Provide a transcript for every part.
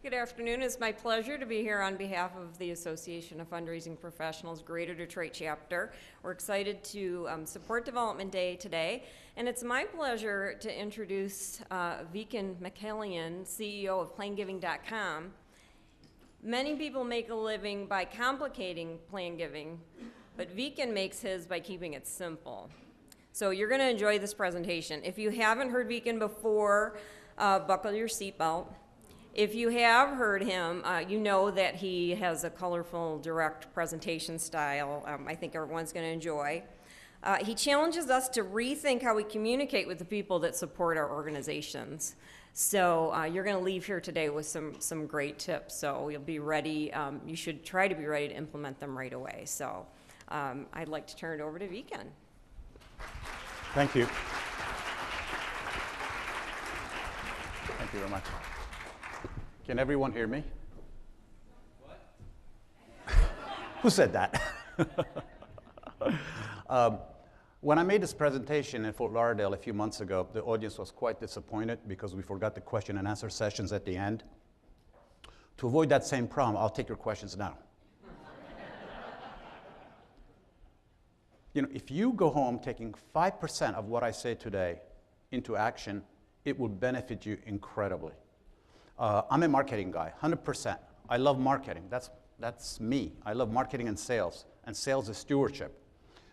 Good afternoon. It's my pleasure to be here on behalf of the Association of Fundraising Professionals Greater Detroit Chapter. We're excited to support Development Day today, and it's my pleasure to introduce Viken Mikealian, CEO of PlanGiving.com. Many people make a living by complicating plan giving, but Viken makes his by keeping it simple. So you're going to enjoy this presentation. If you haven't heard Viken before, buckle your seatbelt. If you have heard him, you know that he has a colorful, direct presentation style I think everyone's going to enjoy. He challenges us to rethink how we communicate with the people that support our organizations. So you're going to leave here today with some great tips. So you'll be ready. You should try to be ready to implement them right away. So I'd like to turn it over to Viken. Thank you. Thank you very much. Can everyone hear me? What? Who said that? When I made this presentation in Fort Lauderdale a few months ago, the audience was quite disappointed because we forgot the question and answer sessions at the end. To avoid that same problem, I'll take your questions now. You know, if you go home taking 5% of what I say today into action, it will benefit you incredibly. I'm a marketing guy, 100%. I love marketing. That's me. I love marketing and sales is stewardship.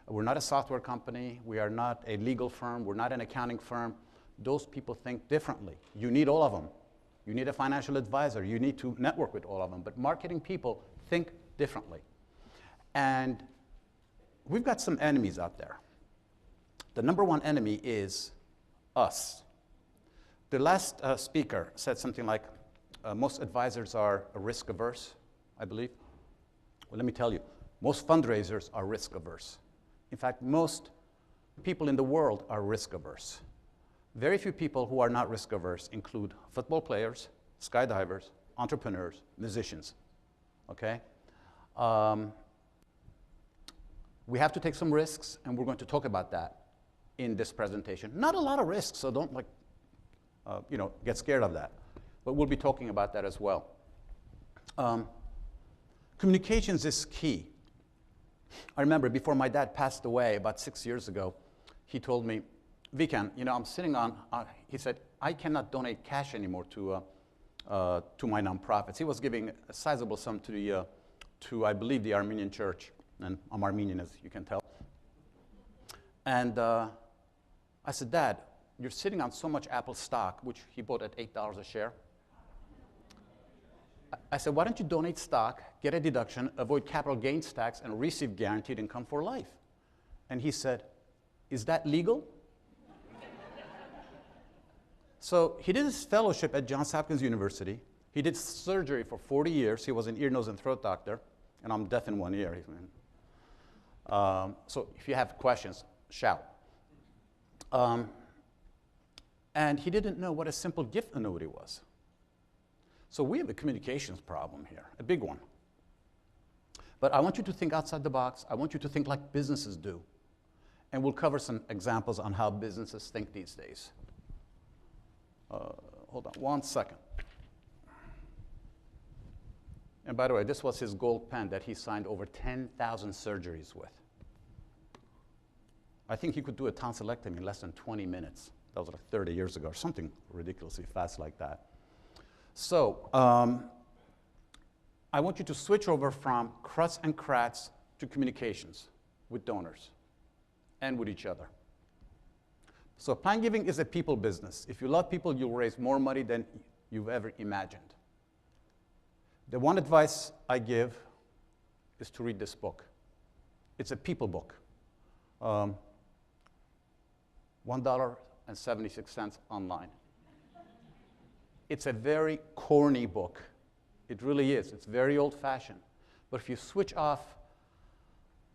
We're not a software company. We are not a legal firm. We're not an accounting firm. Those people think differently. You need all of them. You need a financial advisor. You need to network with all of them. But marketing people think differently. And we've got some enemies out there. The number one enemy is us. The last speaker said something like, most advisors are risk averse, I believe. Well, let me tell you, most fundraisers are risk averse. In fact, most people in the world are risk averse. Very few people who are not risk averse include football players, skydivers, entrepreneurs, musicians, okay? We have to take some risks, and we're going to talk about that in this presentation. Not a lot of risks, so don't get scared of that. But we'll be talking about that as well. Communications is key. I remember before my dad passed away about 6 years ago, he told me, Viken, I'm sitting on, he said, I cannot donate cash anymore to my nonprofits. He was giving a sizable sum to I believe, the Armenian church. And I'm Armenian, as you can tell. And I said, Dad, you're sitting on so much Apple stock, which he bought at $8 a share. I said, why don't you donate stock, get a deduction, avoid capital gains tax, and receive guaranteed income for life? And he said, is that legal? So he did his fellowship at Johns Hopkins University. He did surgery for 40 years. He was an ear, nose, and throat doctor. And I'm deaf in one ear. So if you have questions, shout. And he didn't know what a simple gift annuity was. So we have a communications problem here, a big one. But I want you to think outside the box. I want you to think like businesses do. And we'll cover some examples on how businesses think these days. Hold on 1 second. And by the way, this was his gold pen that he signed over 10,000 surgeries with. I think he could do a tonsillectomy in less than 20 minutes. That was like 30 years ago, or something ridiculously fast like that. So I want you to switch over from cruts and crats to communications with donors and with each other. So plan giving is a people business. If you love people, you'll raise more money than you've ever imagined. The one advice I give is to read this book. It's a people book. $1.76 online. It's a very corny book. It really is. It's very old-fashioned. But if you switch off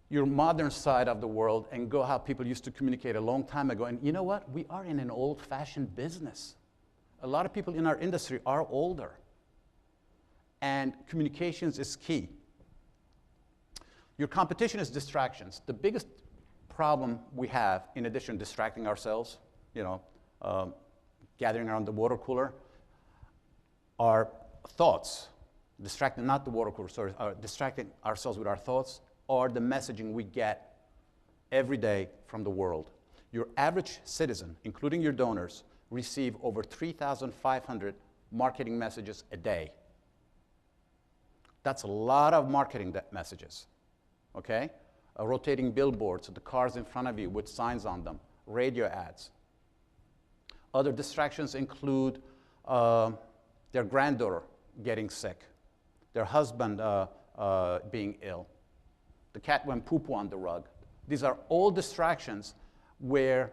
your modern side of the world and go how people used to communicate a long time ago, and you know what? We are in an old-fashioned business. A lot of people in our industry are older. And communications is key. Your competition is distractions. The biggest problem we have, in addition to distracting ourselves, gathering around the water cooler, are thoughts, distracting not the water cooler, sorry, distracting ourselves with our thoughts, are the messaging we get every day from the world. Your average citizen, including your donors, receive over 3,500 marketing messages a day. That's a lot of marketing messages, okay? Rotating billboards, the cars in front of you with signs on them, radio ads. Other distractions include their granddaughter getting sick, their husband being ill, the cat went poo-poo on the rug. These are all distractions where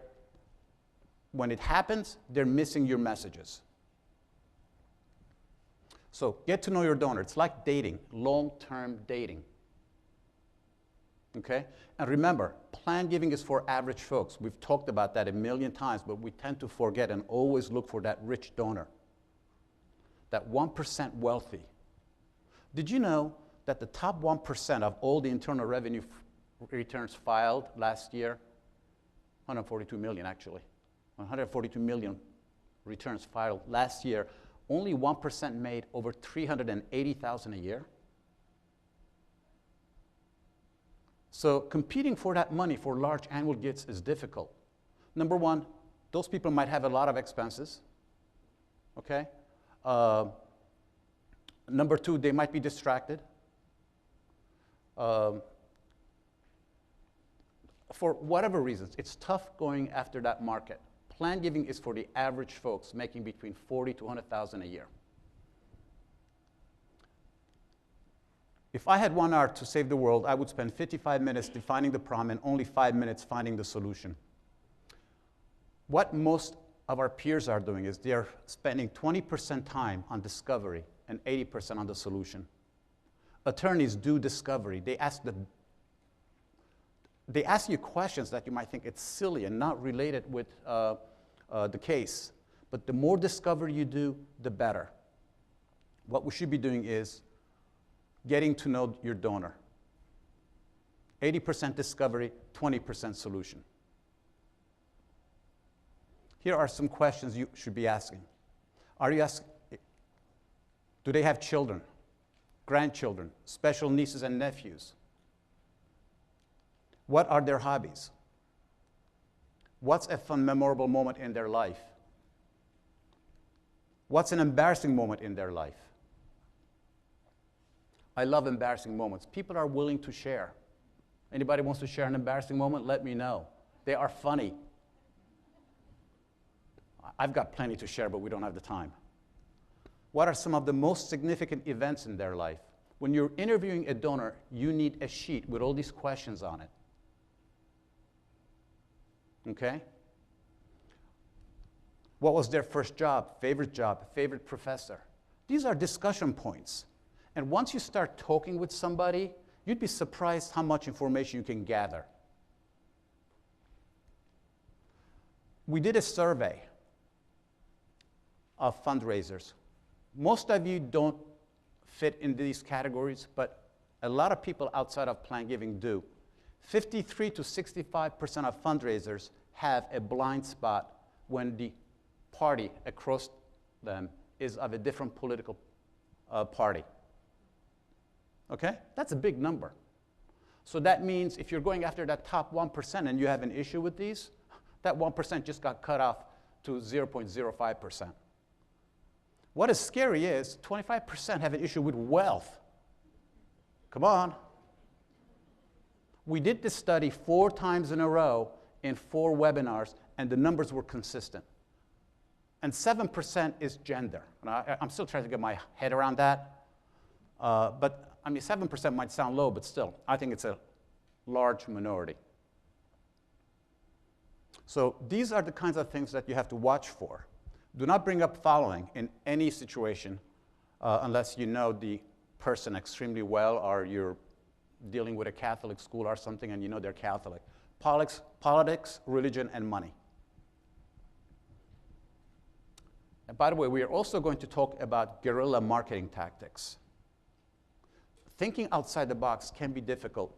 when it happens, they're missing your messages. So get to know your donor. It's like dating, long-term dating. Okay? And remember, plan giving is for average folks. We've talked about that a million times, but we tend to forget and always look for that rich donor, that 1% wealthy. Did you know that the top 1% of all the internal revenue returns filed last year, 142 million actually, 142 million returns filed last year, only 1% made over $380,000 a year? So competing for that money for large annual gifts is difficult. Number one, those people might have a lot of expenses, okay? Number two, they might be distracted. For whatever reasons, it's tough going after that market. Plan giving is for the average folks making between $40,000 to $100,000 a year. If I had 1 hour to save the world, I would spend 55 minutes defining the problem and only 5 minutes finding the solution. What most of our peers are doing is they're spending 20% time on discovery and 80% on the solution. Attorneys do discovery. They ask you questions that you might think it's silly and not related with the case. But the more discovery you do, the better. What we should be doing is getting to know your donor. 80% discovery, 20% solution. Here are some questions you should be asking. Are you asking, do they have children, grandchildren, special nieces and nephews? What are their hobbies? What's a fun, memorable moment in their life? What's an embarrassing moment in their life? I love embarrassing moments. People are willing to share. Anybody wants to share an embarrassing moment? Let me know. They are funny. I've got plenty to share, but we don't have the time. What are some of the most significant events in their life? When you're interviewing a donor, you need a sheet with all these questions on it. Okay? What was their first job, favorite professor? These are discussion points. And once you start talking with somebody, you'd be surprised how much information you can gather. We did a survey of fundraisers. Most of you don't fit in these categories, but a lot of people outside of plan giving do. 53 to 65% of fundraisers have a blind spot when the party across them is of a different political party. Okay? That's a big number. So that means if you're going after that top 1% and you have an issue with these, that 1% just got cut off to 0.05%. What is scary is 25% have an issue with wealth. Come on. We did this study 4 times in a row in 4 webinars, and the numbers were consistent. And 7% is gender. And I'm still trying to get my head around that. But I mean, 7% might sound low, but still, I think it's a large minority. So these are the kinds of things that you have to watch for. Do not bring up following in any situation unless you know the person extremely well, or you're dealing with a Catholic school or something and you know they're Catholic. Politics, religion, and money. And by the way, we are also going to talk about guerrilla marketing tactics. Thinking outside the box can be difficult.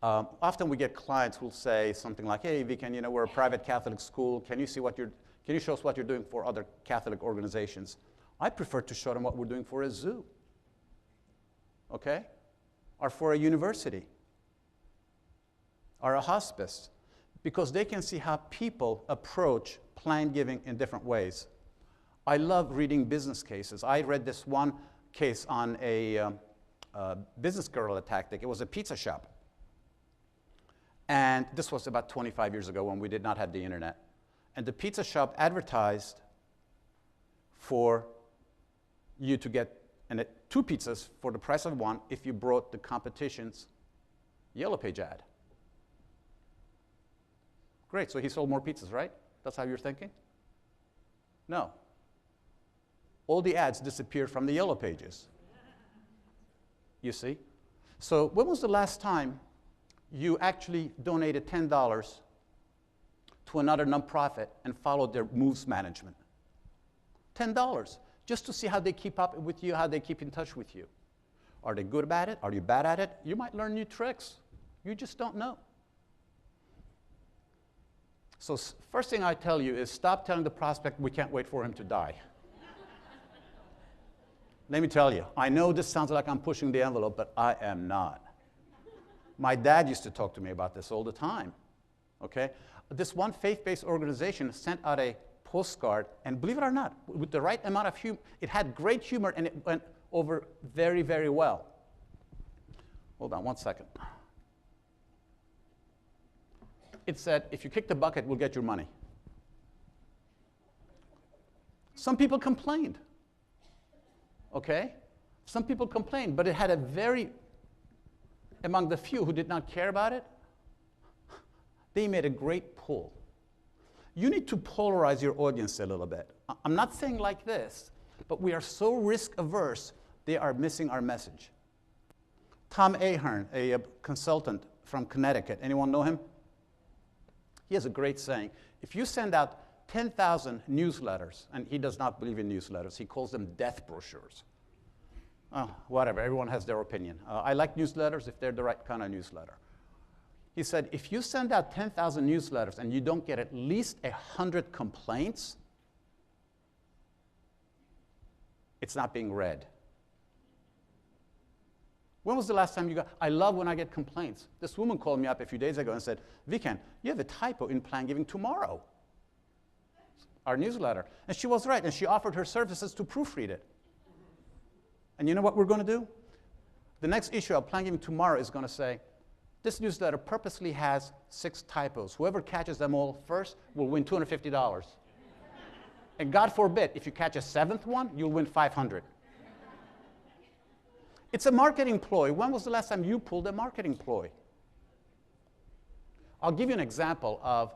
Often we get clients who'll say something like, hey, Viken, you know, we're a private Catholic school. Can you show us what you're doing for other Catholic organizations? I prefer to show them what we're doing for a zoo, okay? Or for a university, or a hospice, because they can see how people approach plan giving in different ways. I love reading business cases. I read this one case on a business guerrilla tactic. It was a pizza shop. And this was about 25 years ago when we did not have the internet. And the pizza shop advertised for you to get 2 pizzas for the price of 1 if you brought the competition's Yellow Page ad. Great, so he sold more pizzas, right? That's how you're thinking? No. All the ads disappeared from the Yellow Pages. You see? So when was the last time you actually donated $10 to another nonprofit and followed their moves management? $10, just to see how they keep up with you, how they keep in touch with you. Are they good at it? Are you bad at it? You might learn new tricks. You just don't know. So first thing I tell you is stop telling the prospect we can't wait for him to die. Let me tell you, I know this sounds like I'm pushing the envelope, but I am not. My dad used to talk to me about this all the time, okay? This one faith-based organization sent out a postcard, and believe it or not, with the right amount of humor, it had great humor, and it went over very, very well. Hold on one second. It said, if you kick the bucket, we'll get your money. Some people complained, okay? Some people complained, but it had a among the few who did not care about it, they made a great pull. You need to polarize your audience a little bit. I'm not saying like this, but we are so risk averse, they are missing our message. Tom Ahern, a consultant from Connecticut, anyone know him? He has a great saying. If you send out 10,000 newsletters, and he does not believe in newsletters, he calls them death brochures. Whatever, everyone has their opinion. I like newsletters if they're the right kind of newsletter. He said, if you send out 10,000 newsletters and you don't get at least 100 complaints, it's not being read. When was the last time you got, I love when I get complaints. This woman called me up a few days ago and said, Viken, you have a typo in Plan Giving Tomorrow, our newsletter. And she was right, and she offered her services to proofread it. And you know what we're going to do? The next issue of Plan Giving Tomorrow is going to say, this newsletter purposely has 6 typos. Whoever catches them all first will win $250. And God forbid, if you catch a 7th one, you'll win $500. It's a marketing ploy. When was the last time you pulled a marketing ploy? I'll give you an example of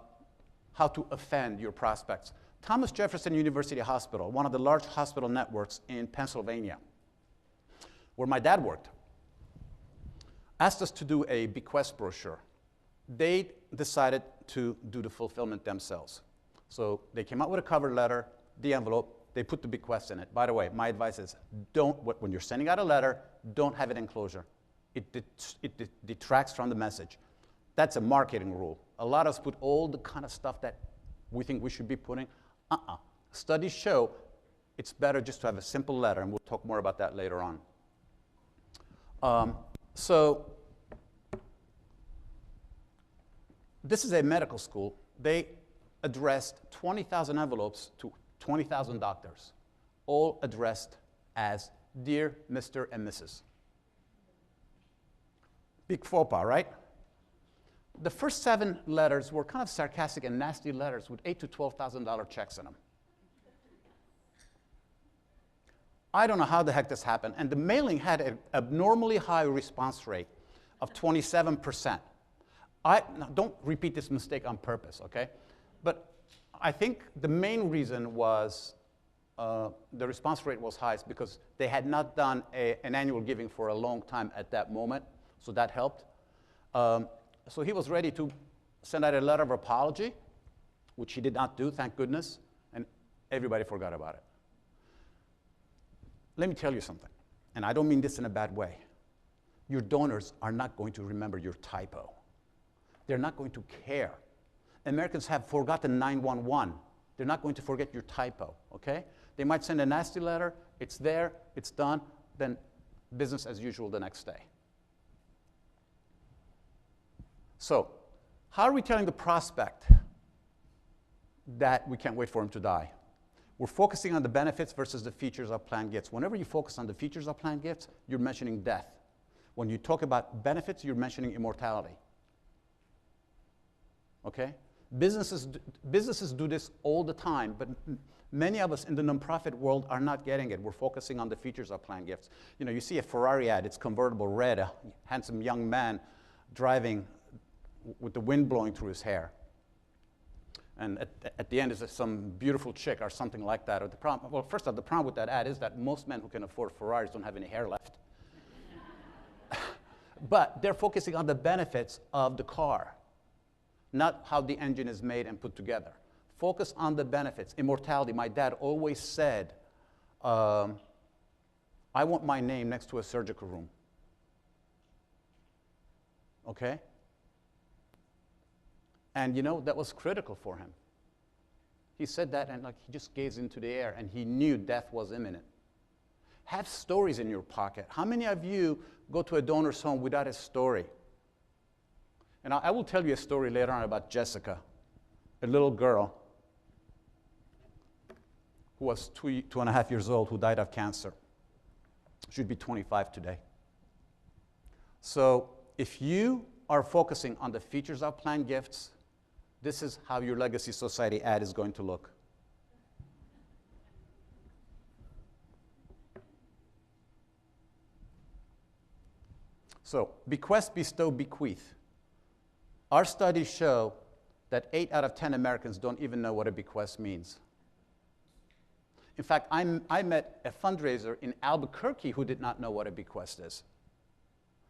how to offend your prospects. Thomas Jefferson University Hospital, one of the large hospital networks in Pennsylvania, where my dad worked, asked us to do a bequest brochure. They decided to do the fulfillment themselves. So they came out with a cover letter, the envelope, they put the bequest in it. By the way, my advice is when you're sending out a letter, don't have it in closure. It detracts from the message. That's a marketing rule. A lot of us put all the kind of stuff that we think we should be putting. Studies show it's better just to have a simple letter, and we'll talk more about that later on. So this is a medical school. They addressed 20,000 envelopes to 20,000 doctors, all addressed as Dear Mr. and Mrs. Big faux pas, right? The first 7 letters were kind of sarcastic and nasty letters with $8,000 to $12,000 checks in them. I don't know how the heck this happened, and the mailing had an abnormally high response rate of 27%. Now, don't repeat this mistake on purpose, okay? But I think the main reason was the response rate was high because they had not done an annual giving for a long time at that moment, so that helped. So he was ready to send out a letter of apology, which he did not do, thank goodness, and everybody forgot about it. Let me tell you something, and I don't mean this in a bad way. Your donors are not going to remember your typo. They're not going to care. Americans have forgotten 911. They're not going to forget your typo, okay? They might send a nasty letter, it's there, it's done, then business as usual the next day. So, how are we telling the prospect that we can't wait for him to die? We're focusing on the benefits versus the features of planned gifts. Whenever you focus on the features of planned gifts, you're mentioning death. When you talk about benefits, you're mentioning immortality. Okay? Businesses do this all the time, but many of us in the nonprofit world are not getting it. We're focusing on the features of planned gifts. You know, you see a Ferrari ad, it's convertible red, a handsome young man driving with the wind blowing through his hair. And at the end is some beautiful chick or something like that. Or the problem, well, first off, the problem with that ad is that most men who can afford Ferraris don't have any hair left. But they're focusing on the benefits of the car, not how the engine is made and put together. Focus on the benefits. Immortality. My dad always said, I want my name next to a surgical room. Okay? And you know, that was critical for him. He said that and like he just gazed into the air and he knew death was imminent. Have stories in your pocket. How many of you go to a donor's home without a story? And I will tell you a story later on about Jessica, a little girl who was 2.5 years old who died of cancer. She'd be 25 today. So if you are focusing on the features of planned gifts, this is how your Legacy Society ad is going to look. So, bequest, bestow, bequeath. Our studies show that 8 out of 10 Americans don't even know what a bequest means. In fact, I met a fundraiser in Albuquerque who did not know what a bequest is.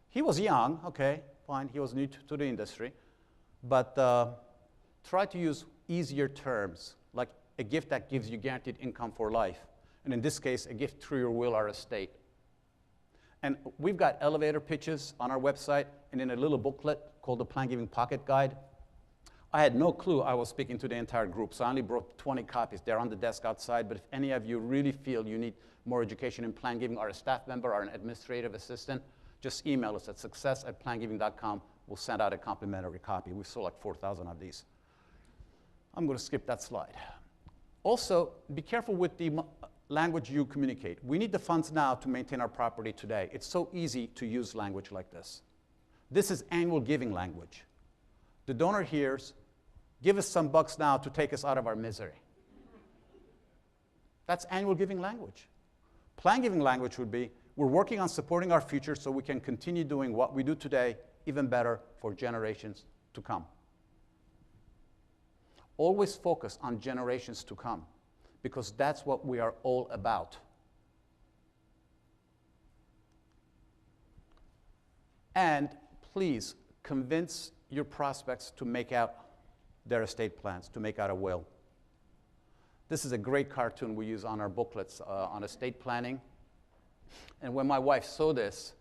He was young, okay, fine, he was new to the industry, but try to use easier terms, like a gift that gives you guaranteed income for life, and in this case, a gift through your will or estate. And we've got elevator pitches on our website and in a little booklet called the Plan Giving Pocket Guide. I had no clue I was speaking to the entire group, so I only brought 20 copies. They're on the desk outside, but if any of you really feel you need more education in plan giving, or a staff member or an administrative assistant, just email us at success@plangiving.com. We'll send out a complimentary copy. We sold like 4,000 of these. I'm going to skip that slide. Also, be careful with the language you communicate. We need the funds now to maintain our property today. It's so easy to use language like this. This is annual giving language. The donor hears, give us some bucks now to take us out of our misery. That's annual giving language. Plan giving language would be, we're working on supporting our future so we can continue doing what we do today even better for generations to come. Always focus on generations to come, because that's what we are all about. And please convince your prospects to make out their estate plans, to make out a will. This is a great cartoon we use on our booklets on estate planning. And when my wife saw this,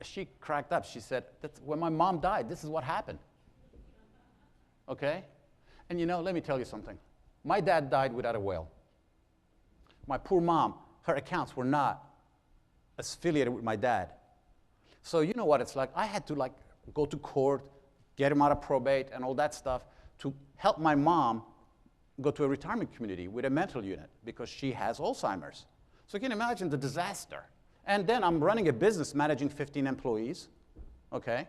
she cracked up. She said, when my mom died, this is what happened. Okay? And you know, let me tell you something. My dad died without a will. My poor mom, her accounts were not affiliated with my dad. So you know what it's like. I had to go to court, get him out of probate and all that stuff to help my mom go to a retirement community with a mental unit because she has Alzheimer's. So you can imagine the disaster. And then I'm running a business managing 15 employees, okay?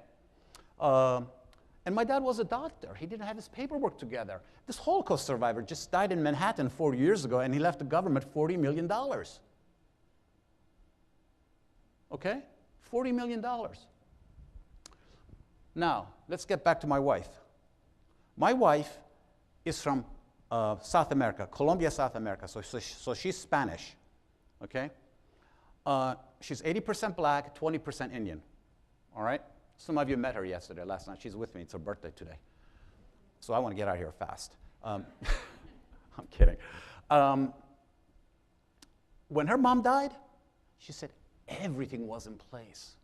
And my dad was a doctor. He didn't have his paperwork together. This Holocaust survivor just died in Manhattan 4 years ago, and he left the government $40 million. Okay? $40 million. Now, let's get back to my wife. My wife is from South America, Colombia, South America, so she's Spanish, okay? She's 80% black, 20% Indian, all right? Some of you met her yesterday, last night. She's with me. It's her birthday today. So I want to get out of here fast. I'm kidding. When her mom died, she said everything was in place.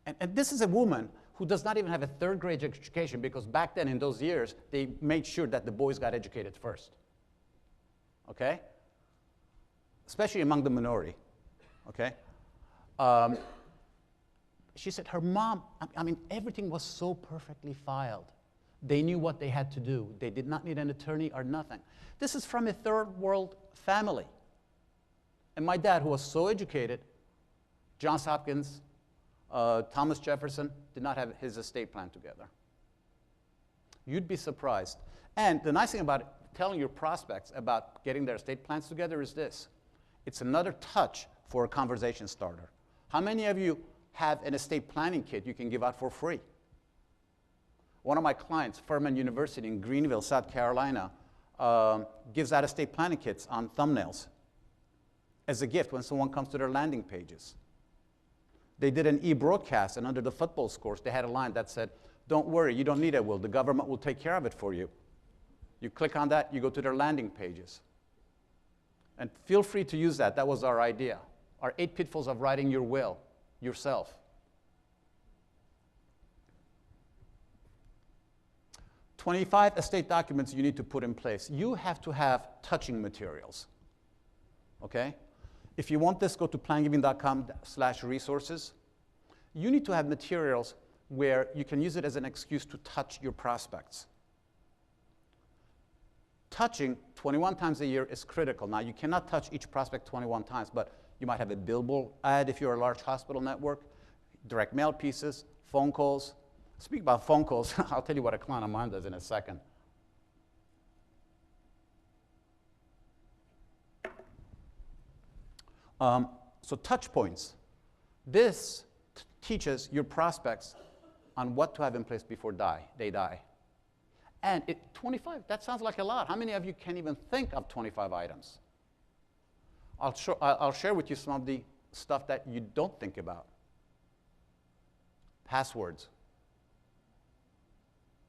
And this is a woman who does not even have a third-grade education, because back then in those years, they made sure that the boys got educated first. Okay? especially among the minority, okay? She said her mom, I mean, everything was so perfectly filed. They knew what they had to do. They did not need an attorney or nothing. This is from a third world family. And my dad, who was so educated, Johns Hopkins, Thomas Jefferson, did not have his estate plan together. You'd be surprised. And the nice thing about telling your prospects about getting their estate plans together is this. It's another touch for a conversation starter. How many of you have an estate planning kit you can give out for free? One of my clients, Furman University in Greenville, South Carolina, gives out estate planning kits on thumbnails as a gift when someone comes to their landing pages. They did an e-broadcast, and under the football scores, they had a line that said, "Don't worry, you don't need a will. The government will take care of it for you." You click on that, you go to their landing pages. And feel free to use that. That was our idea. Our 8 pitfalls of writing your will yourself. 25 estate documents you need to put in place. You have to have touching materials, okay? If you want this, go to plangiving.com/resources. You need to have materials where you can use it as an excuse to touch your prospects. Touching 21 times a year is critical. Now, you cannot touch each prospect 21 times, but you might have a billboard ad if you're a large hospital network, direct mail pieces, phone calls. Speak about phone calls, I'll tell you what a client of mine does in a second. So touch points. This teaches your prospects on what to have in place before they die. And 25, that sounds like a lot. How many of you can even think of 25 items? I'll share with you some of the stuff that you don't think about. Passwords.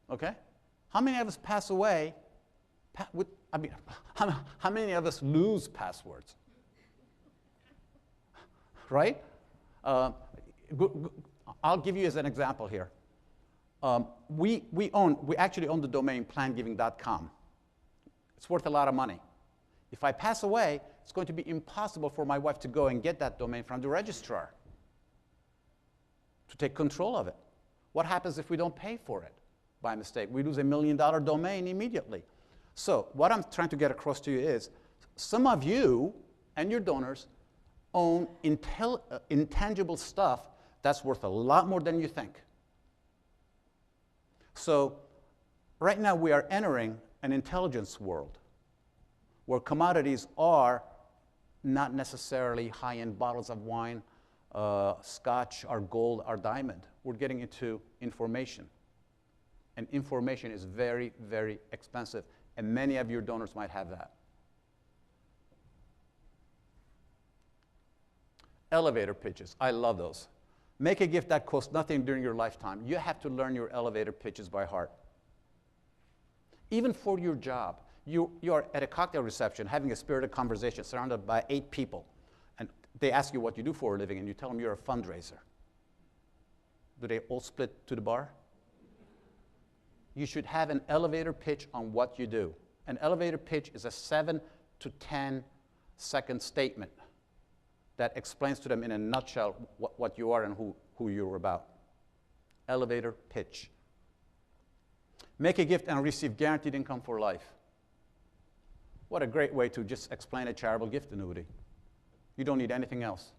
Okay? How many of us pass away how many of us lose passwords? Right? I'll give you as an example here. We actually own the domain plangiving.com. It's worth a lot of money. If I pass away, it's going to be impossible for my wife to go and get that domain from the registrar to take control of it. What happens if we don't pay for it by mistake? We lose $1 million domain immediately. So what I'm trying to get across to you is some of you and your donors own intangible stuff that's worth a lot more than you think. So right now we are entering an intelligence world where commodities are not necessarily high-end bottles of wine, scotch, or gold, or diamond. We're getting into information. And information is very, very expensive. And many of your donors might have that. Elevator pitches. I love those. Make a gift that costs nothing during your lifetime. You have to learn your elevator pitches by heart. Even for your job. You are at a cocktail reception having a spirited conversation surrounded by 8 people. And they ask you what you do for a living, and you tell them you're a fundraiser. Do they all split to the bar? You should have an elevator pitch on what you do. An elevator pitch is a 7 to 10 second statement that explains to them in a nutshell what you are and who you're about. Elevator pitch. Make a gift and receive guaranteed income for life. What a great way to just explain a charitable gift annuity. You don't need anything else.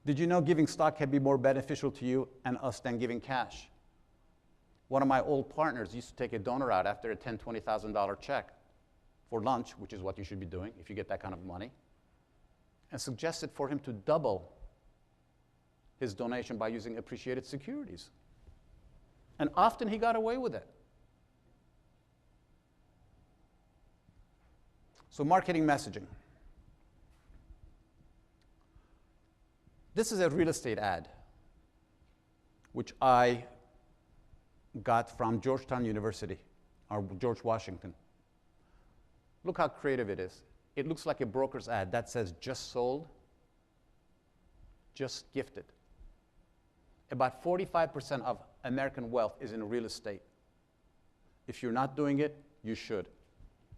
Did you know giving stock can be more beneficial to you and us than giving cash? One of my old partners used to take a donor out after a $10,000, $20,000 check for lunch, which is what you should be doing if you get that kind of money, and suggested for him to double his donation by using appreciated securities. And often he got away with it. So marketing messaging. This is a real estate ad, which I got from Georgetown University, or George Washington. Look how creative it is. It looks like a broker's ad that says just sold, just gifted. About 45% of American wealth is in real estate. If you're not doing it, you should.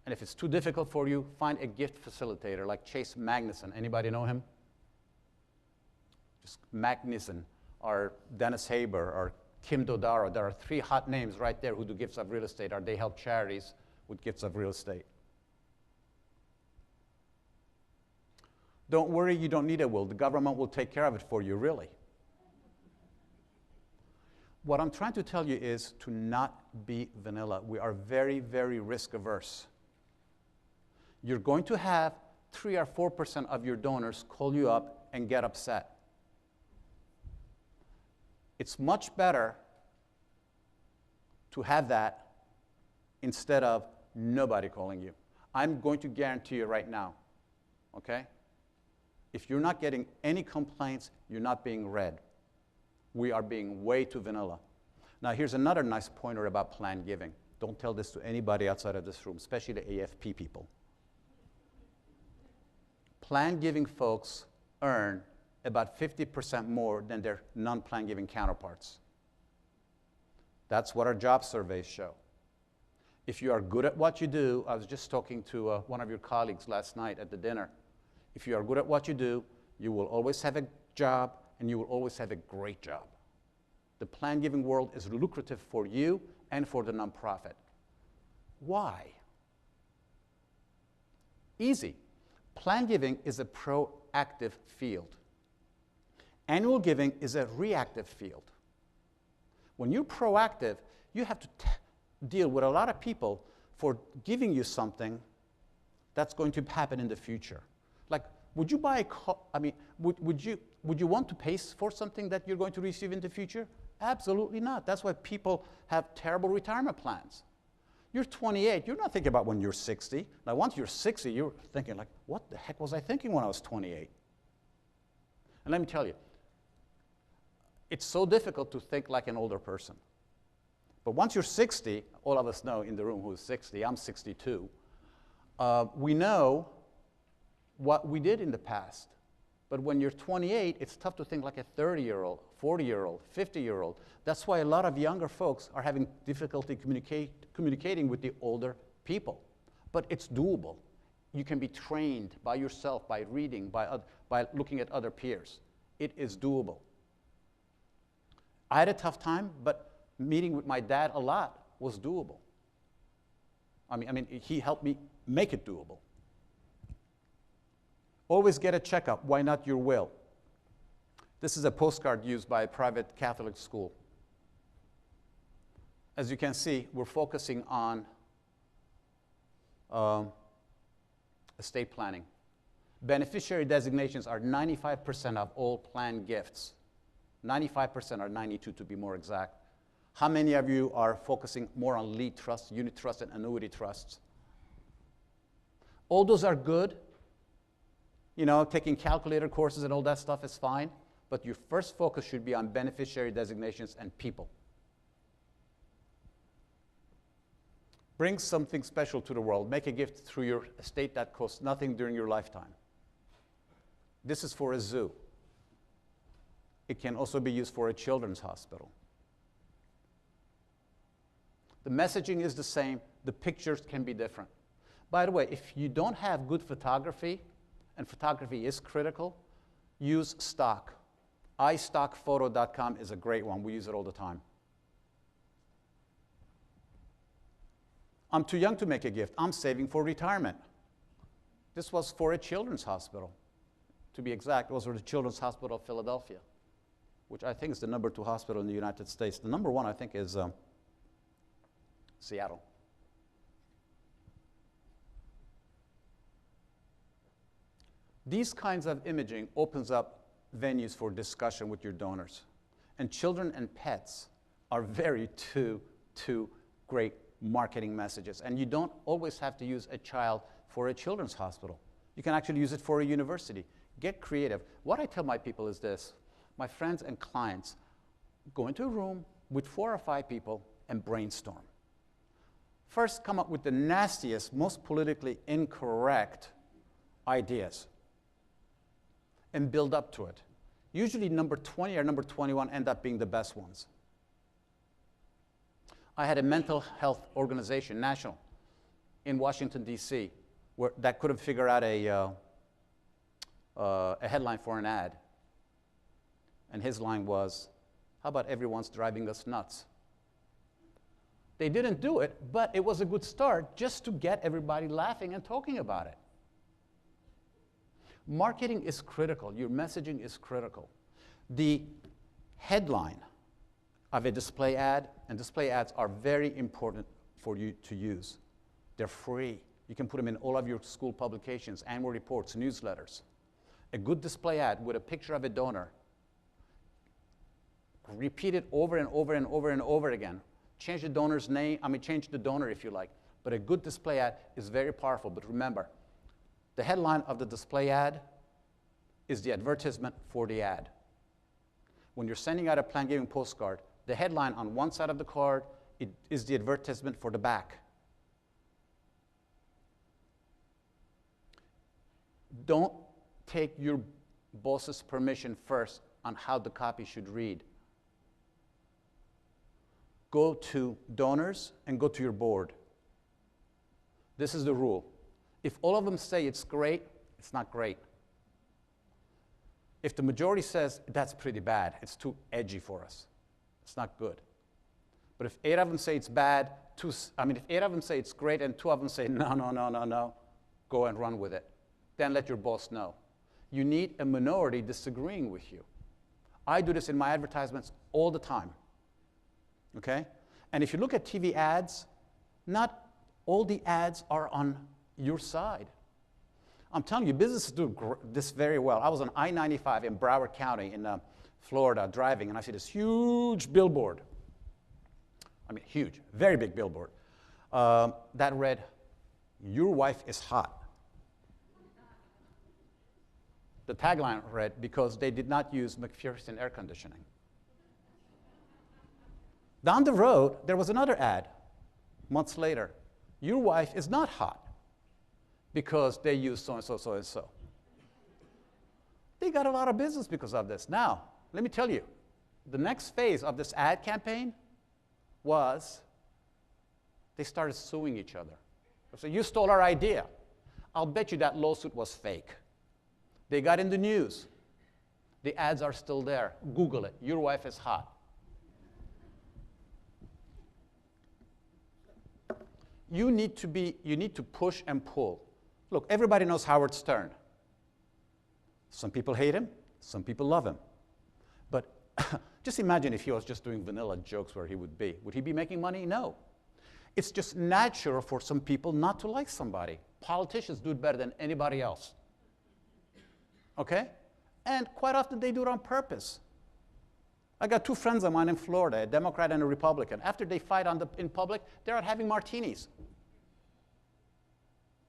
And if it's too difficult for you, find a gift facilitator like Chase Magnuson. Anybody know him? Just Magnuson, or Dennis Haber, or Kim Dodaro. There are 3 hot names right there who do gifts of real estate, or they help charities with gifts of real estate. Don't worry, you don't need a will. The government will take care of it for you, really. What I'm trying to tell you is to not be vanilla. We are very, very risk averse. You're going to have 3 or 4% of your donors call you up and get upset. It's much better to have that instead of nobody calling you. I'm going to guarantee you right now, okay? If you're not getting any complaints, you're not being read. We are being way too vanilla. Now, here's another nice pointer about planned giving. Don't tell this to anybody outside of this room, especially the AFP people. Planned giving folks earn about 50% more than their non-planned giving counterparts. That's what our job surveys show. If you are good at what you do, I was just talking to one of your colleagues last night at the dinner. If you are good at what you do, you will always have a job, and you will always have a great job. The planned giving world is lucrative for you and for the nonprofit. Why? Easy. Planned giving is a proactive field. Annual giving is a reactive field. When you're proactive, you have to deal with a lot of people for giving you something that's going to happen in the future. Like, would you buy a car? I mean, would you want to pay for something that you're going to receive in the future? Absolutely not. That's why people have terrible retirement plans. You're 28. You're not thinking about when you're 60. Now, once you're 60, you're thinking like, what the heck was I thinking when I was 28? And let me tell you, it's so difficult to think like an older person. But once you're 60, all of us know in the room who's 60, I'm 62, we know what we did in the past. But when you're 28, it's tough to think like a 30-year-old, 40-year-old, 50-year-old. That's why a lot of younger folks are having difficulty communicating with the older people. But it's doable. You can be trained by yourself, by reading, by looking at other peers. It is doable. I had a tough time, but meeting with my dad a lot was doable. I mean, he helped me make it doable. Always get a checkup. Why not your will? This is a postcard used by a private Catholic school. As you can see, we're focusing on estate planning. Beneficiary designations are 95% of all planned gifts. 95% or 92 to be more exact. How many of you are focusing more on lead trusts, unit trusts, and annuity trusts? All those are good. You know, taking calculator courses and all that stuff is fine, but your first focus should be on beneficiary designations and people. Bring something special to the world. Make a gift through your estate that costs nothing during your lifetime. This is for a zoo. It can also be used for a children's hospital. The messaging is the same. The pictures can be different. By the way, if you don't have good photography, and photography is critical, use stock. iStockphoto.com is a great one. We use it all the time. I'm too young to make a gift. I'm saving for retirement. This was for a children's hospital. To be exact, it was for the Children's Hospital of Philadelphia, which I think is the #2 hospital in the United States. The #1, I think, is Seattle. These kinds of imaging opens up venues for discussion with your donors. And children and pets are two great marketing messages. And you don't always have to use a child for a children's hospital. You can actually use it for a university. Get creative. What I tell my people is this. My friends and clients, go into a room with 4 or 5 people and brainstorm. First, come up with the nastiest, most politically incorrect ideas and build up to it. Usually number 20 or number 21 end up being the best ones. I had a mental health organization, national, in Washington, D.C., that couldn't figure out a headline for an ad. And his line was, how about everyone's driving us nuts? They didn't do it, but it was a good start just to get everybody laughing and talking about it. Marketing is critical. Your messaging is critical. The headline of a display ad, and display ads are very important for you to use. They're free. You can put them in all of your school publications, annual reports, newsletters. A good display ad with a picture of a donor. Repeat it over and over and over and over again. Change the donor's name, change the donor if you like. But a good display ad is very powerful. But remember, the headline of the display ad is the advertisement for the ad. When you're sending out a plan giving postcard, the headline on one side of the card is the advertisement for the back. Don't take your boss's permission first on how the copy should read. Go to donors and go to your board. This is the rule. If all of them say it's great, it's not great. If the majority says that's pretty bad, it's too edgy for us, it's not good. But if 8 of them say it's bad, if 8 of them say it's great and 2 of them say no, go and run with it. Then let your boss know. You need a minority disagreeing with you. I do this in my advertisements all the time. Okay? And if you look at TV ads, not all the ads are on your side. I'm telling you, businesses do this very well. I was on I-95 in Broward County in Florida driving, and I see this huge billboard. Huge, very big billboard. That read, "Your wife is hot." The tagline read, "Because they did not use McPherson air conditioning." Down the road, there was another ad, months later. "Your wife is not hot because they use so-and-so, so-and-so." They got a lot of business because of this. Now, let me tell you, the next phase of this ad campaign was they started suing each other. So you stole our idea. I'll bet you that lawsuit was fake. They got in the news. The ads are still there. Google it. "Your wife is hot." You need to push and pull. Look, everybody knows Howard Stern. Some people hate him, some people love him. But just imagine if he was just doing vanilla jokes where he would be. Would he be making money? No. It's just natural for some people not to like somebody. Politicians do it better than anybody else. Okay? And quite often they do it on purpose. I got 2 friends of mine in Florida, a Democrat and a Republican. After they fight in public, they're out having martinis.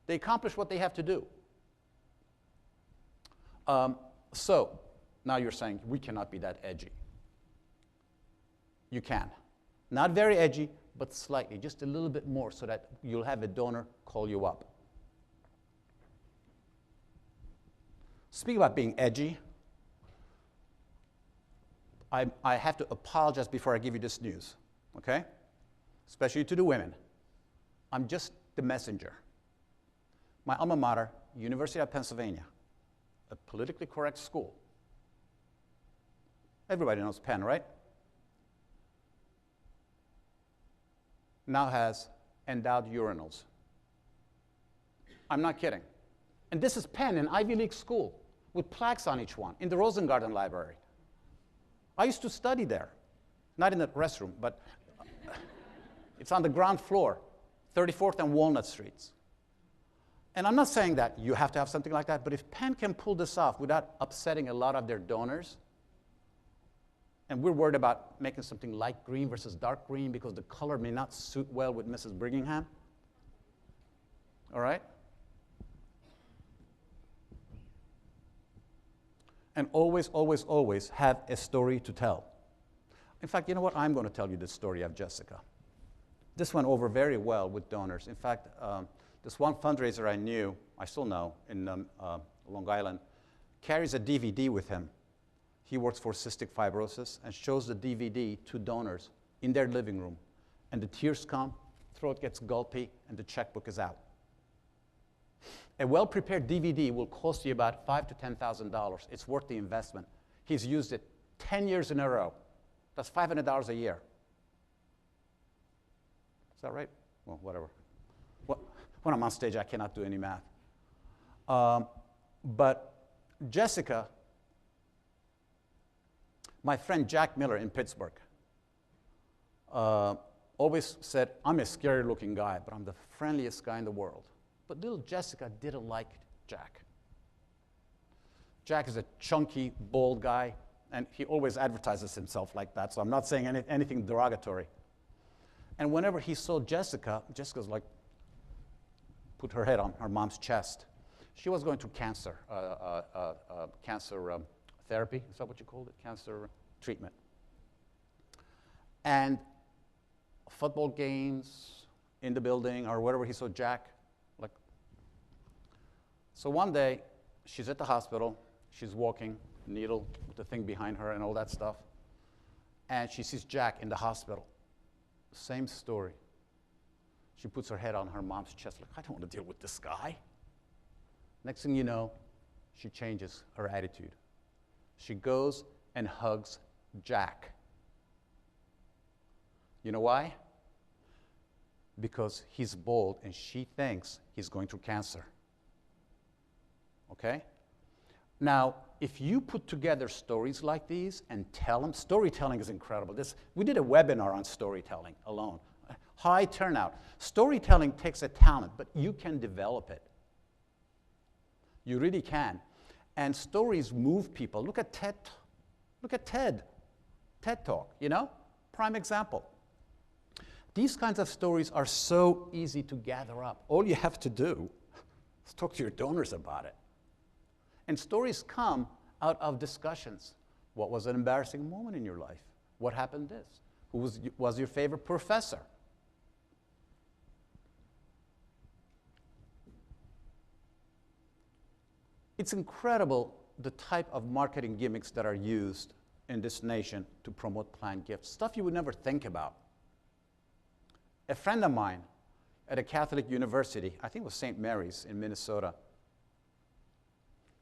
They accomplish what they have to do. So now you're saying we cannot be that edgy. You can. Not very edgy, but slightly, just a little bit more so that you'll have a donor call you up. Speaking about being edgy, I have to apologize before I give you this news, okay? Especially to the women. I'm just the messenger. My alma mater, University of Pennsylvania, a politically correct school. Everybody knows Penn, right? Now has endowed urinals. I'm not kidding. And this is Penn, an Ivy League school, with plaques on each one, in the Rosengarten Library. I used to study there, not in the restroom, but it's on the ground floor, 34th and Walnut Streets. And I'm not saying that you have to have something like that, but if Penn can pull this off without upsetting a lot of their donors, and we're worried about making something light green versus dark green because the color may not suit well with Mrs. Brigham, all right? And always, always, always have a story to tell. In fact, you know what? I'm going to tell you the story of Jessica. This went over very well with donors. In fact, this one fundraiser I knew, I still know, in Long Island, carries a DVD with him. He works for cystic fibrosis and shows the DVD to donors in their living room. And the tears come, throat gets gulpy, and the checkbook is out. A well-prepared DVD will cost you about $5,000 to $10,000. It's worth the investment. He's used it 10 years in a row. That's $500 a year. Is that right? Well, whatever. When I'm on stage, I cannot do any math. But Jessica, my friend Jack Miller in Pittsburgh, always said, I'm a scary-looking guy, but I'm the friendliest guy in the world. But little Jessica didn't like Jack. Jack is a chunky, bald guy, and he always advertises himself like that, so I'm not saying anything derogatory. And whenever he saw Jessica, Jessica's like, put her head on her mom's chest. She was going through cancer, cancer therapy, is that what you called it? Cancer treatment. And football games in the building or wherever he saw Jack. So one day, she's at the hospital, she's walking, needle with the thing behind her and all that stuff, and she sees Jack in the hospital. Same story. She puts her head on her mom's chest, like, I don't want to deal with this guy. Next thing you know, she changes her attitude. She goes and hugs Jack. You know why? Because he's bald and she thinks he's going through cancer. Okay? Now, if you put together stories like these and tell them, storytelling is incredible. We did a webinar on storytelling alone. High turnout. Storytelling takes a talent, but you can develop it. You really can. And stories move people. Look at TED. Look at TED. TED Talk, you know? Prime example. These kinds of stories are so easy to gather up. All you have to do is talk to your donors about it. And stories come out of discussions. What was an embarrassing moment in your life? What happened this? Who was your favorite professor? It's incredible the type of marketing gimmicks that are used in this nation to promote planned gifts, stuff you would never think about. A friend of mine at a Catholic university, I think it was St. Mary's in Minnesota,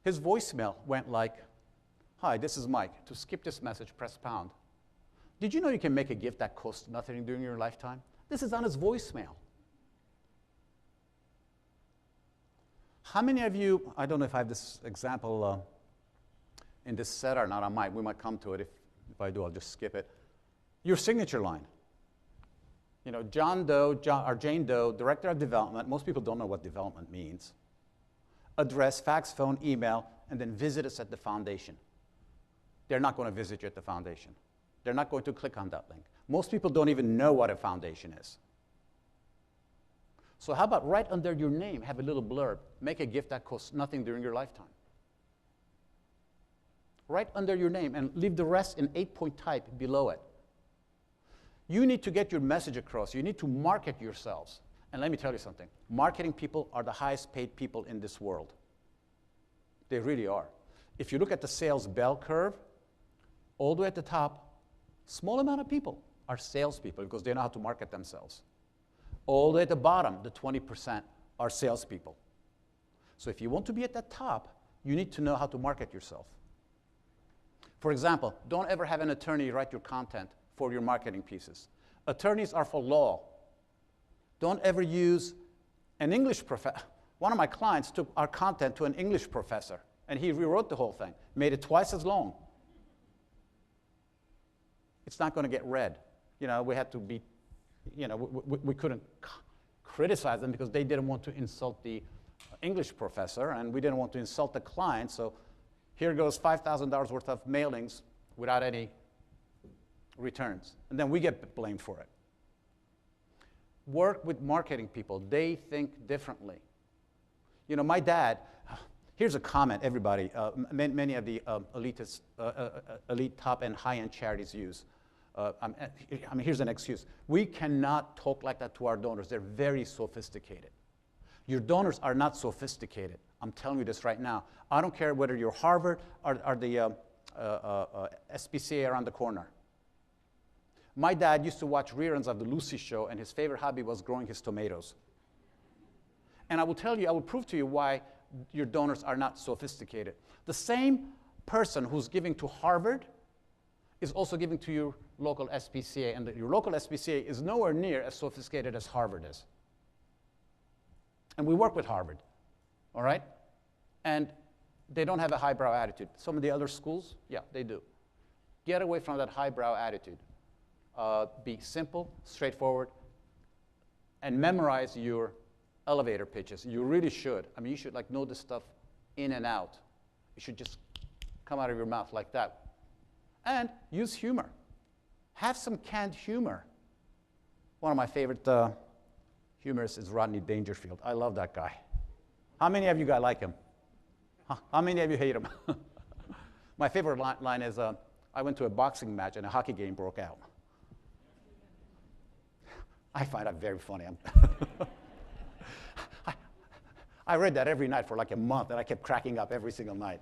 his voicemail went like, hi, this is Mike. To skip this message, press pound. Did you know you can make a gift that costs nothing during your lifetime? This is on his voicemail. How many of you, I don't know if I have this example in this set or not, we might come to it. If I do, I'll just skip it. Your signature line. You know, John Doe, or Jane Doe, Director of Development. Most people don't know what development means. Address, fax, phone, email, and then visit us at the foundation. They're not going to visit you at the foundation. They're not going to click on that link. Most people don't even know what a foundation is. So how about right under your name, have a little blurb, make a gift that costs nothing during your lifetime. Right under your name, and leave the rest in 8-point type below it. You need to get your message across. You need to market yourselves. And let me tell you something. Marketing people are the highest paid people in this world. They really are. If you look at the sales bell curve, all the way at the top, small amount of people are salespeople because they know how to market themselves. All the way at the bottom, the 20% are salespeople. So if you want to be at the top, you need to know how to market yourself. For example, don't ever have an attorney write your content for your marketing pieces. Attorneys are for law. Don't ever use an English professor. One of my clients took our content to an English professor, and he rewrote the whole thing, made it twice as long. It's not going to get read. You know, we had to be, you know, we couldn't criticize them because they didn't want to insult the English professor, and we didn't want to insult the client, so here goes $5,000 worth of mailings without any returns. And then we get blamed for it. Work with marketing people. They think differently. You know, my dad, here's a comment everybody, many of the elite top and high-end charities use. I mean, here's an excuse. We cannot talk like that to our donors. They're very sophisticated. Your donors are not sophisticated. I'm telling you this right now. I don't care whether you're Harvard or the SPCA around the corner. My dad used to watch reruns of the Lucy Show, and his favorite hobby was growing his tomatoes. And I will tell you, I will prove to you why your donors are not sophisticated. The same person who's giving to Harvard is also giving to your local SPCA, and your local SPCA is nowhere near as sophisticated as Harvard is. And we work with Harvard, all right? And they don't have a highbrow attitude. Some of the other schools, yeah, they do. Get away from that highbrow attitude. Be simple, straightforward, and memorize your elevator pitches. You really should. I mean, you should like know this stuff in and out. It should just come out of your mouth like that. And use humor. Have some canned humor. One of my favorite humorists is Rodney Dangerfield. I love that guy. How many of you guys like him? Huh? How many of you hate him? My favorite line is, I went to a boxing match and a hockey game broke out. I find that very funny. I read that every night for like a month, and I kept cracking up every single night.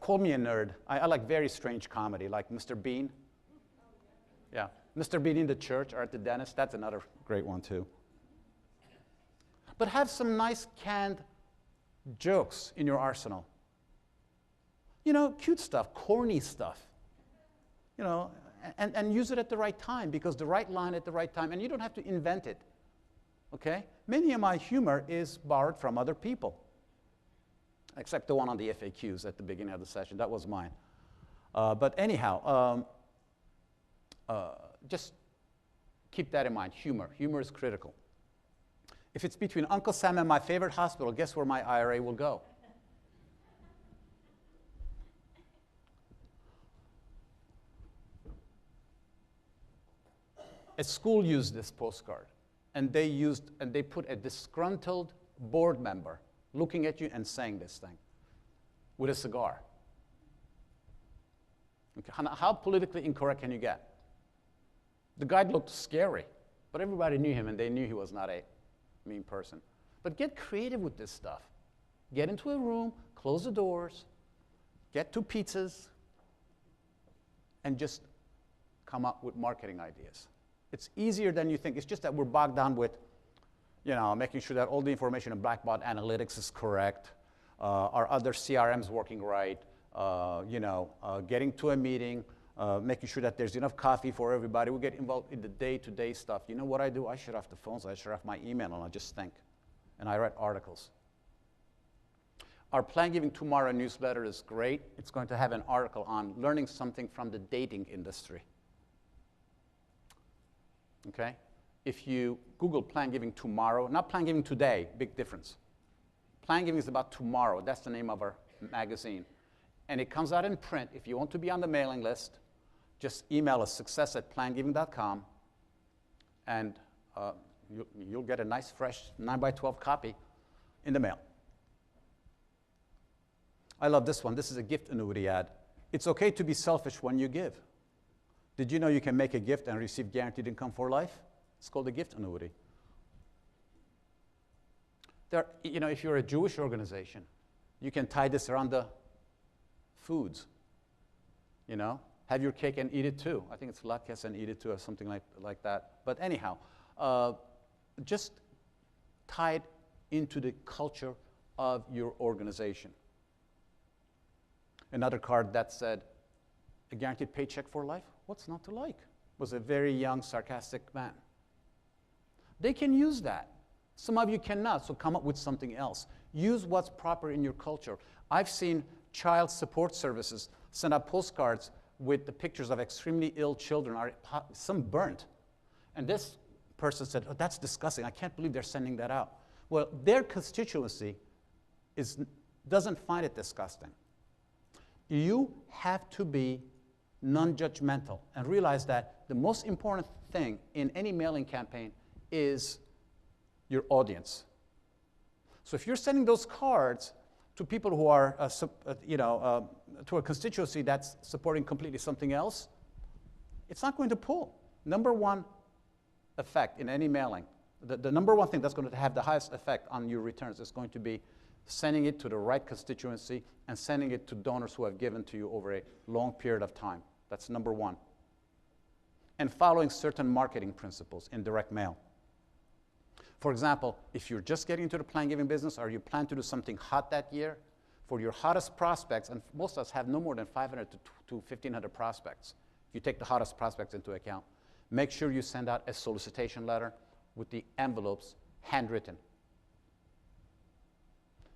Call me a nerd. I like very strange comedy, like Mr. Bean. Yeah, Mr. Bean in the church or at the dentist, that's another great one too. But have some nice canned jokes in your arsenal. You know, cute stuff, corny stuff. You know, and use it at the right time, because the right line at the right time, and you don't have to invent it, okay? Many of my humor is borrowed from other people, except the one on the FAQs at the beginning of the session. That was mine. But anyhow, just keep that in mind, humor. Humor is critical. If it's between Uncle Sam and my favorite hospital, guess where my IRA will go? A school used this postcard, and they put a disgruntled board member looking at you and saying this thing with a cigar. Okay. How politically incorrect can you get? The guy looked scary, but everybody knew him, and they knew he was not a mean person. But get creative with this stuff. Get into a room, close the doors, get 2 pizzas, and just come up with marketing ideas. It's easier than you think. It's just that we're bogged down with, you know, making sure that all the information in Blackbot Analytics is correct, our other CRMs working right, you know, getting to a meeting, making sure that there's enough coffee for everybody. We get involved in the day-to-day stuff. You know what I do? I shut off the phones, I shut off my email, and I just think. And I write articles. Our Plan Giving Tomorrow newsletter is great. It's going to have an article on learning something from the dating industry. Okay? If you Google Plan Giving Tomorrow, not Plan Giving Today, big difference. Plan Giving is about tomorrow. That's the name of our magazine. And it comes out in print. If you want to be on the mailing list, just email us success@plangiving.com, and you'll get a nice, fresh 9x12 copy in the mail. I love this one. This is a gift annuity ad. It's okay to be selfish when you give. Did you know you can make a gift and receive guaranteed income for life? It's called a gift annuity. You know, if you're a Jewish organization, you can tie this around the foods. You know, have your cake and eat it too. I think it's latkes and eat it too, or something like that. But anyhow, just tie it into the culture of your organization. Another card that said, a guaranteed paycheck for life? What's not to like? Was a very young, sarcastic man. They can use that. Some of you cannot, so come up with something else. Use what's proper in your culture. I've seen child support services send out postcards with the pictures of extremely ill children, some burnt. And this person said, oh, that's disgusting. I can't believe they're sending that out. Well, their constituency doesn't find it disgusting. You have to be non-judgmental and realize that the most important thing in any mailing campaign is your audience. So if you're sending those cards to people who are, to a constituency that's supporting completely something else, it's not going to pull. Number one effect in any mailing, the number one thing that's going to have the highest effect on your returns is going to be sending it to the right constituency and sending it to donors who have given to you over a long period of time. That's number one. And following certain marketing principles in direct mail. For example, if you're just getting into the plan giving business or you plan to do something hot that year, for your hottest prospects, and most of us have no more than 500 to 1,500 prospects, if you take the hottest prospects into account, make sure you send out a solicitation letter with the envelopes handwritten.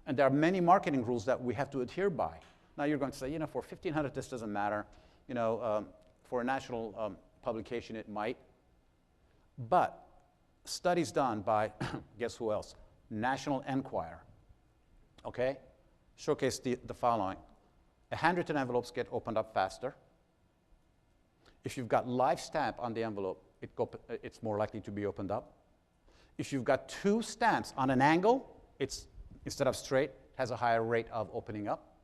And there are many marketing rules that we have to adhere by. Now you're going to say, you know, for 1,500 this doesn't matter. You know, for a national publication it might. But studies done by, guess who else? National Enquirer, okay? Showcase the following. Handwritten envelopes get opened up faster. If you've got live stamp on the envelope, it's more likely to be opened up. If you've got two stamps on an angle, it's, instead of straight, has a higher rate of opening up.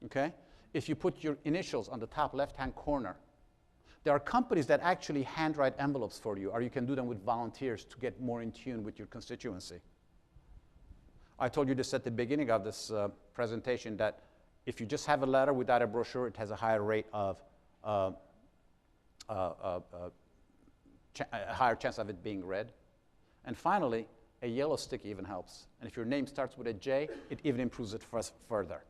Okay? If you put your initials on the top left-hand corner, there are companies that actually handwrite envelopes for you, or you can do them with volunteers to get more in tune with your constituency. I told you this at the beginning of this presentation, that if you just have a letter without a brochure, it has a higher rate of a higher chance of it being read. And finally, a yellow stick even helps. And if your name starts with a J, it even improves it further.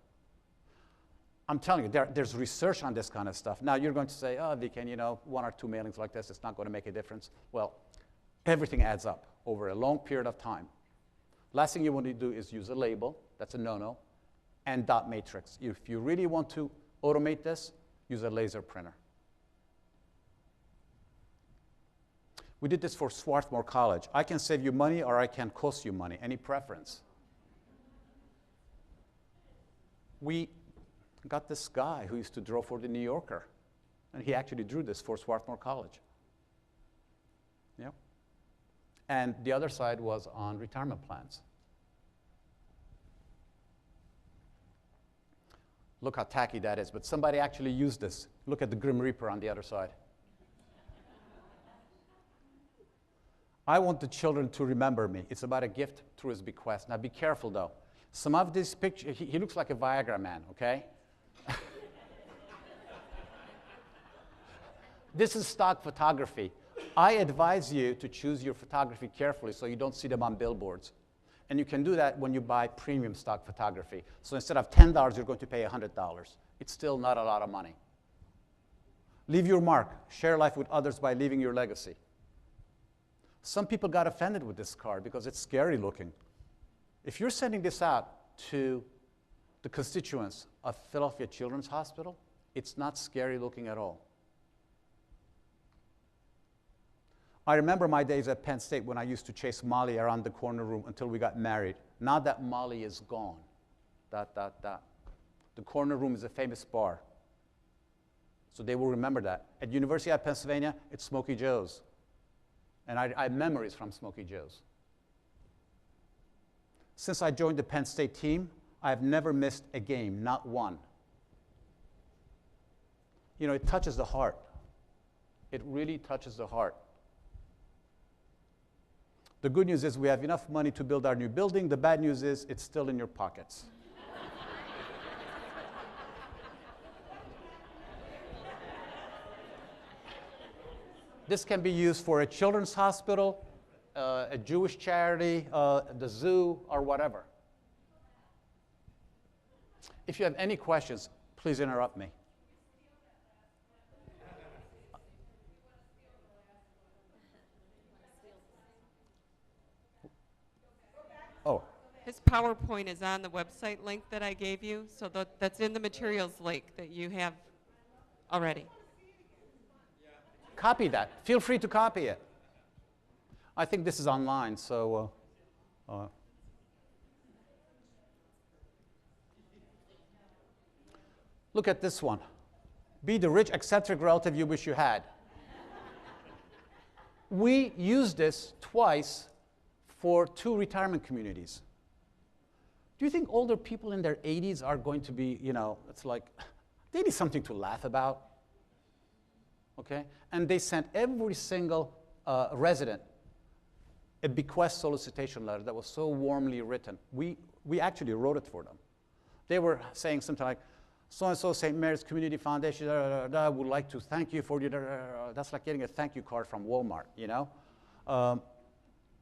I'm telling you, there's research on this kind of stuff. Now you're going to say, oh, Viken, you know, 1 or 2 mailings like this, it's not going to make a difference. Well, everything adds up over a long period of time. Last thing you want to do is use a label. That's a no-no. And dot matrix. If you really want to automate this, use a laser printer. We did this for Swarthmore College. I can save you money or I can cost you money. Any preference? We got this guy who used to draw for the New Yorker, and he actually drew this for Swarthmore College. Yeah. And the other side was on retirement plans. Look how tacky that is, but somebody actually used this. Look at the Grim Reaper on the other side. I want the children to remember me. It's about a gift through his bequest. Now be careful though. Some of these pictures, he looks like a Viagra man, okay? This is stock photography. I advise you to choose your photography carefully so you don't see them on billboards. And you can do that when you buy premium stock photography. So instead of $10, you're going to pay $100. It's still not a lot of money. Leave your mark. Share life with others by leaving your legacy. Some people got offended with this card because it's scary looking. If you're sending this out to the constituents of Philadelphia Children's Hospital, it's not scary looking at all. I remember my days at Penn State when I used to chase Molly around the corner room until we got married. Now that Molly is gone, the corner room is a famous bar. So they will remember that. At University of Pennsylvania, it's Smokey Joe's. And I have memories from Smokey Joe's. Since I joined the Penn State team, I have never missed a game, not one. You know, it touches the heart. It really touches the heart. The good news is we have enough money to build our new building. The bad news is it's still in your pockets. This can be used for a children's hospital, a Jewish charity, the zoo, or whatever. If you have any questions, please interrupt me. Oh. His PowerPoint is on the website link that I gave you, so that's in the materials link that you have already. Copy that. Feel free to copy it. I think this is online, so look at this one. Be the rich, eccentric relative you wish you had. We used this twice for 2 retirement communities. Do you think older people in their 80s are going to be, you know, it's like, they need something to laugh about? Okay? And they sent every single resident a bequest solicitation letter that was so warmly written. We actually wrote it for them. They were saying something like, so-and-so St. Mary's Community Foundation would like to thank you for your, that's like getting a thank you card from Walmart, you know?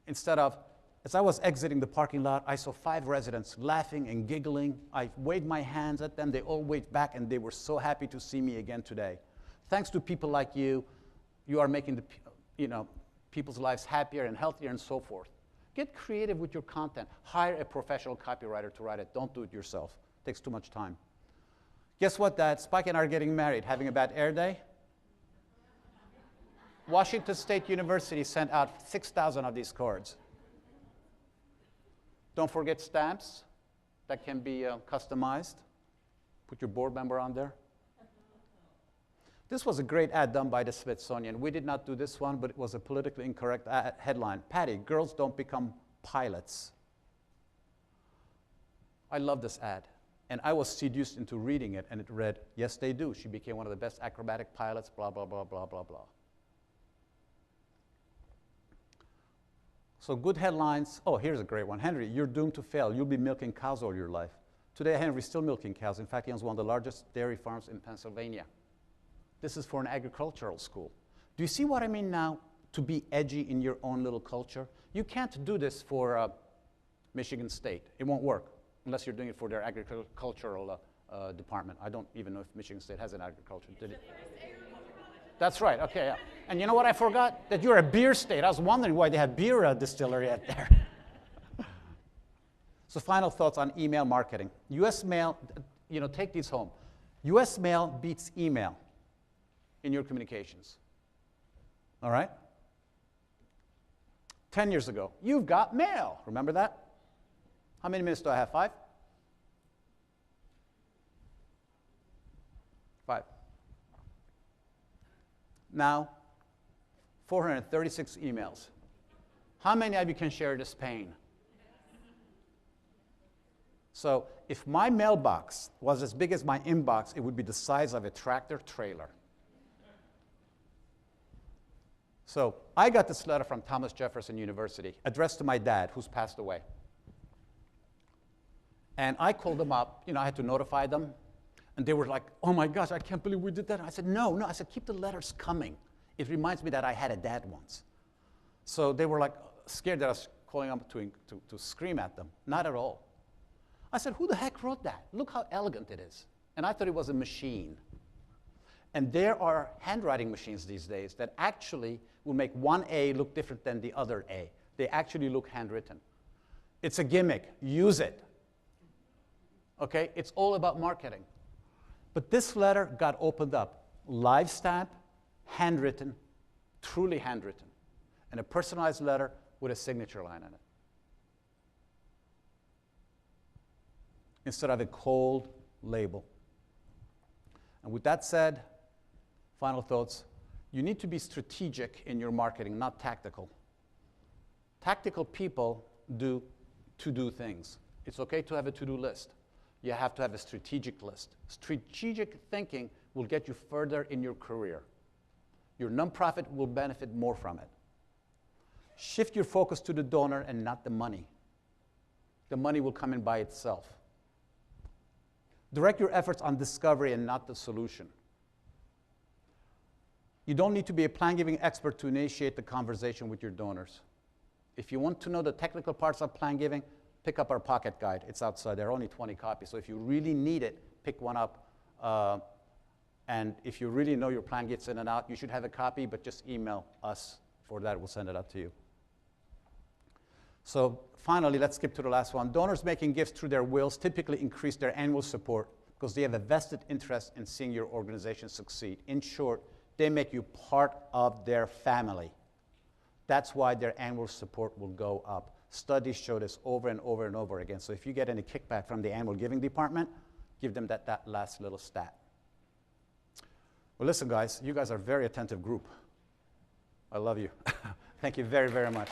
instead of, as I was exiting the parking lot, I saw 5 residents laughing and giggling. I waved my hands at them. They all waved back, and they were so happy to see me again today. Thanks to people like you, you are making people's lives happier and healthier and so forth. Get creative with your content. Hire a professional copywriter to write it. Don't do it yourself. It takes too much time. Guess what, Dad? Spike and I are getting married. Having a bad air day? Washington State University sent out 6,000 of these cards. Don't forget stamps that can be customized. Put your board member on there. This was a great ad done by the Smithsonian. We did not do this one, but it was a politically incorrect headline. Patty, girls don't become pilots. I love this ad. And I was seduced into reading it, and it read, yes, they do. She became one of the best acrobatic pilots, blah, blah, blah, blah, blah, blah. So good headlines. Oh, here's a great one. Henry, you're doomed to fail. You'll be milking cows all your life. Today, Henry's still milking cows. In fact, he owns one of the largest dairy farms in Pennsylvania. This is for an agricultural school. Do you see what I mean now? To be edgy in your own little culture. You can't do this for Michigan State. It won't work unless you're doing it for their agricultural department. I don't even know if Michigan State has an agriculture. Did it? That's right. Okay. Yeah. And you know what I forgot? That you're a beer state. I was wondering why they have beer distillery out there. So final thoughts on email marketing. U.S. mail, take these home. U.S. mail beats email in your communications. All right? 10 years ago, you've got mail. Remember that? How many minutes do I have? 5? 5. Now, 436 emails. How many of you can share this pain? So if my mailbox was as big as my inbox, it would be the size of a tractor trailer. So I got this letter from Thomas Jefferson University, addressed to my dad, who's passed away. And I called them up. I had to notify them. And they were like, oh my gosh, I can't believe we did that. I said, no. I said, keep the letters coming. It reminds me that I had a dad once. So they were like scared that I was calling up to scream at them. Not at all. I said, who the heck wrote that? Look how elegant it is. And I thought it was a machine. And there are handwriting machines these days that actually will make one A look different than the other A. They actually look handwritten. It's a gimmick. Use it. Okay? It's all about marketing. But this letter got opened up. Live stamp, handwritten, truly handwritten. And a personalized letter with a signature line on it. Instead of a cold label. And with that said, final thoughts. You need to be strategic in your marketing, not tactical. Tactical people do to-do things. It's okay to have a to-do list. You have to have a strategic list. Strategic thinking will get you further in your career. Your nonprofit will benefit more from it. Shift your focus to the donor and not the money. The money will come in by itself. Direct your efforts on discovery and not the solution. You don't need to be a plan-giving expert to initiate the conversation with your donors. If you want to know the technical parts of plan giving, pick up our pocket guide. It's outside. There are only 20 copies. So if you really need it, pick one up. And if you really know your plan gets in and out, you should have a copy, but just email us for that. We'll send it out to you. So finally, let's skip to the last one. Donors making gifts through their wills typically increase their annual support because they have a vested interest in seeing your organization succeed. In short, they make you part of their family. That's why their annual support will go up. Studies show this over and over and over again. So if you get any kickback from the annual giving department, give them that last little stat. Well, listen, guys, you guys are a very attentive group. I love you. Thank you very, very much.